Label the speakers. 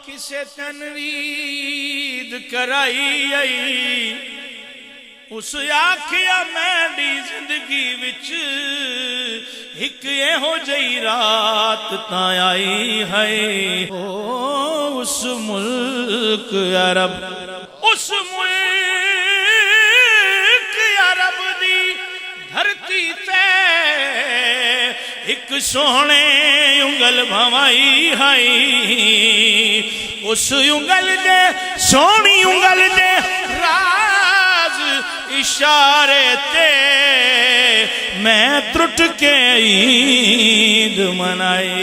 Speaker 1: کسے تنوید کرائی آئی اس آکھیا میری زندگی وچ ایک یہ ہو جئی رات تاں آئی ہے اس ملک عرب اس ملک عرب دی دھرتی تے ایک سونے انگل بھوائی ہے اس انگل دے سونی انگل دے راز اشارے تے میں ترٹ کے عید منائی